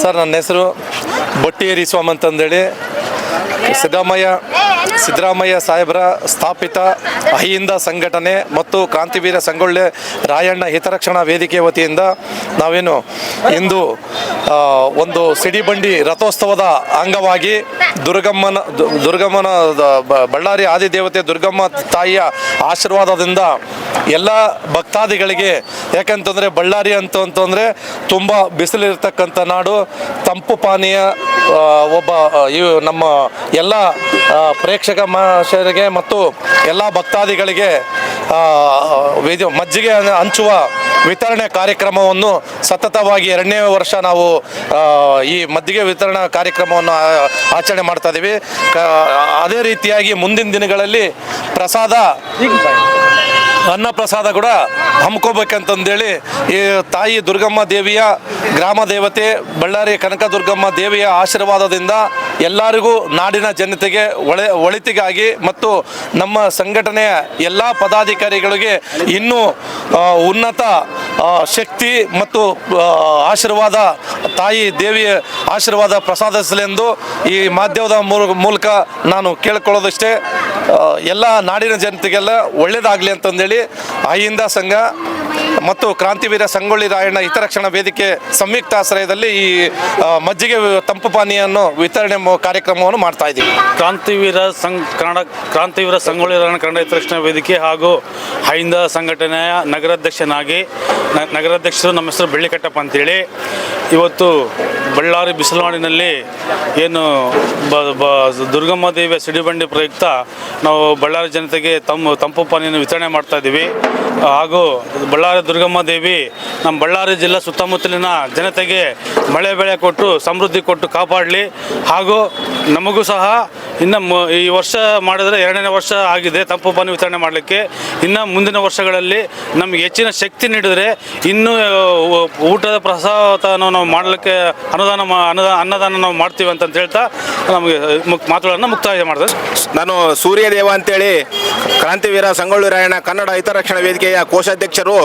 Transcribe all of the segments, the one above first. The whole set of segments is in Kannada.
ಸರ್, ನನ್ನ ಹೆಸರು ಬೊಟ್ಟಿಯೇರಿ ಸ್ವಾಮಿ ಅಂತಂದೇಳಿ. ಸಿದ್ದರಾಮಯ್ಯ ಸಾಹೇಬರ ಸ್ಥಾಪಿತ ಅಹಿಂದ ಸಂಘಟನೆ ಮತ್ತು ಕ್ರಾಂತಿವೀರ ಸಂಗೊಳ್ಳಿ ರಾಯಣ್ಣ ಹಿತರಕ್ಷಣಾ ವೇದಿಕೆ ವತಿಯಿಂದ ನಾವೇನು ಇಂದು ಒಂದು ಸಿಡಿಬಂಡಿ ರಥೋತ್ಸವದ ಅಂಗವಾಗಿ ದುರ್ಗಮ್ಮನ ಬಳ್ಳಾರಿ ಆದಿದೇವತೆ ದುರ್ಗಮ್ಮ ತಾಯಿಯ ಆಶೀರ್ವಾದದಿಂದ ಎಲ್ಲ ಭಕ್ತಾದಿಗಳಿಗೆ, ಯಾಕಂತಂದರೆ ಬಳ್ಳಾರಿ ಅಂತಂದರೆ ತುಂಬ ಬಿಸಿಲಿರ್ತಕ್ಕಂಥ ನಾಡು, ತಂಪು ಪಾನೀಯ ನಮ್ಮ ಎಲ್ಲ ಪ್ರೇಕ್ಷಕ ಮಹಾಶಯರಿಗೆ ಮತ್ತು ಎಲ್ಲ ಭಕ್ತಾದಿಗಳಿಗೆ ಮಜ್ಜಿಗೆ ಹಂಚುವ ವಿತರಣೆ ಕಾರ್ಯಕ್ರಮವನ್ನು ಸತತವಾಗಿ 2ನೇ ವರ್ಷ ನಾವು ಈ ಮಜ್ಜಿಗೆ ವಿತರಣಾ ಕಾರ್ಯಕ್ರಮವನ್ನು ಆಚರಣೆ ಮಾಡ್ತಾ ಇದ್ದೀವಿ. ಅದೇ ರೀತಿಯಾಗಿ ಮುಂದಿನ ದಿನಗಳಲ್ಲಿ ಅನ್ನ ಪ್ರಸಾದ ಕೂಡ ಹಮ್ಕೋಬೇಕಂತಂದೇಳಿ ಈ ತಾಯಿ ದುರ್ಗಮ್ಮ ದೇವಿಯ ಗ್ರಾಮ ದೇವತೆ ಬಳ್ಳಾರಿ ಕನಕ ದುರ್ಗಮ್ಮ ದೇವಿಯ ಆಶೀರ್ವಾದದಿಂದ ಎಲ್ಲರಿಗೂ, ನಾಡಿನ ಜನತೆಗೆ ಒಳಿತಿಗಾಗಿ ಮತ್ತು ನಮ್ಮ ಸಂಘಟನೆಯ ಎಲ್ಲ ಪದಾಧಿಕಾರಿಗಳಿಗೆ ಇನ್ನೂ ಉನ್ನತ ಶಕ್ತಿ ಮತ್ತು ಆಶೀರ್ವಾದ, ತಾಯಿ ದೇವಿಯ ಆಶೀರ್ವಾದ ಪ್ರಸಾದಿಸಲೆಂದು ಈ ಮಾಧ್ಯಮದ ಮೂಲಕ ನಾನು ಕೇಳಿಕೊಳ್ಳೋದಷ್ಟೇ. ಎಲ್ಲ ನಾಡಿನ ಜನತೆಗೆಲ್ಲ ಒಳ್ಳೆಯದಾಗಲಿ ಅಂತಂದೇಳಿ ಅಹಿಂದ ಸಂಘ ಮತ್ತು ಕ್ರಾಂತಿವೀರ ಸಂಗೊಳ್ಳಿ ರಾಯಣ್ಣ ಹಿತರಕ್ಷಣಾ ವೇದಿಕೆ ಸಂಯುಕ್ತ ಆಶ್ರಯದಲ್ಲಿ ಈ ಮಜ್ಜಿಗೆ ತಂಪು ಪಾನೀಯನ್ನು ವಿತರಣೆ ಕಾರ್ಯಕ್ರಮವನ್ನು ಮಾಡ್ತಾ ಇದ್ದೀವಿ. ಕ್ರಾಂತಿವೀರ ಸಂಗೊಳ್ಳಿ ರಾಯಣ್ಣ ಕನ್ನಡ ಹಿತರಕ್ಷಣಾ ವೇದಿಕೆ ಹಾಗೂ ಅಹಿಂದ ಸಂಘಟನೆಯ ನಗರಾಧ್ಯಕ್ಷರು ನಮ್ಮ ಹೆಸರು ಬೆಳ್ಳಿಕಟ್ಟಪ್ಪ ಅಂತೇಳಿ. ಇವತ್ತು ಬಳ್ಳಾರಿ ಬಿಸಿಲುನಾಡಿನಲ್ಲಿ ಏನು ದುರ್ಗಮ್ಮ ದೇವಿಯ ಸಿಡಿಬಂಡಿ ಪ್ರಯುಕ್ತ ನಾವು ಬಳ್ಳಾರಿ ಜನತೆಗೆ ತಂಪು ಪಾನೀಯನ್ನು ವಿತರಣೆ ಮಾಡ್ತಾ ಇದ್ದೀವಿ. ಹಾಗೂ ಬಳ್ಳಾರಿ ದುರ್ಗಮ್ಮ ದೇವಿ ನಮ್ಮ ಬಳ್ಳಾರಿ ಜಿಲ್ಲೆ ಸುತ್ತಮುತ್ತಲಿನ ಜನತೆಗೆ ಮಳೆ ಬೆಳೆ ಕೊಟ್ಟು ಸಮೃದ್ಧಿ ಕೊಟ್ಟು ಕಾಪಾಡಲಿ. ಹಾಗೂ ನಮಗೂ ಸಹ ಇನ್ನು ಈ ವರ್ಷ ಮಾಡಿದರೆ 2ನೇ ವರ್ಷ ಆಗಿದೆ ತಂಪು ಪಾನೀಯ ವಿತರಣೆ ಮಾಡಲಿಕ್ಕೆ. ಇನ್ನು ಮುಂದಿನ ವರ್ಷಗಳಲ್ಲಿ ನಮಗೆ ಹೆಚ್ಚಿನ ಶಕ್ತಿ ನೀಡಿದರೆ ಇನ್ನೂ ಊಟದ ಪ್ರಸಾದವನ್ನು ನಾವು ಮಾಡಲಿಕ್ಕೆ ಅನ್ನದಾನ ನಾವು ಮಾಡ್ತೀವಿ ಅಂತ ಹೇಳ್ತಾ ನಮಗೆ ಮಾತುಗಳನ್ನು ಮುಕ್ತಾಯ ಮಾಡ್ತಾರೆ. ನಾನು ಸೂರ್ಯದೇವ ಅಂತೇಳಿ ಕ್ರಾಂತಿವೀರ ಸಂಗೊಳ್ಳಿ ರಾಯಣ್ಣ ಕನ್ನಡ ಹಿತರಕ್ಷಣಾ ವೇದಿಕೆಯ ಕೋಶಾಧ್ಯಕ್ಷರು.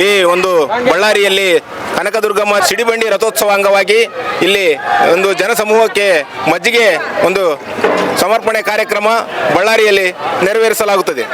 ಈ ಒಂದು ಬಳ್ಳಾರಿಯಲ್ಲಿ ಕನಕದುರ್ಗಮ್ಮ ಸಿಡಿಬಂಡಿ ರಥೋತ್ಸವ ಅಂಗವಾಗಿ ಇಲ್ಲಿ ಒಂದು ಜನಸಮೂಹಕ್ಕೆ ಮಜ್ಜಿಗೆ ಒಂದು ಸಮರ್ಪಣೆ ಕಾರ್ಯಕ್ರಮ ಬಳ್ಳಾರಿಯಲ್ಲಿ ನೆರವೇರಿಸಲಾಗುತ್ತದೆ.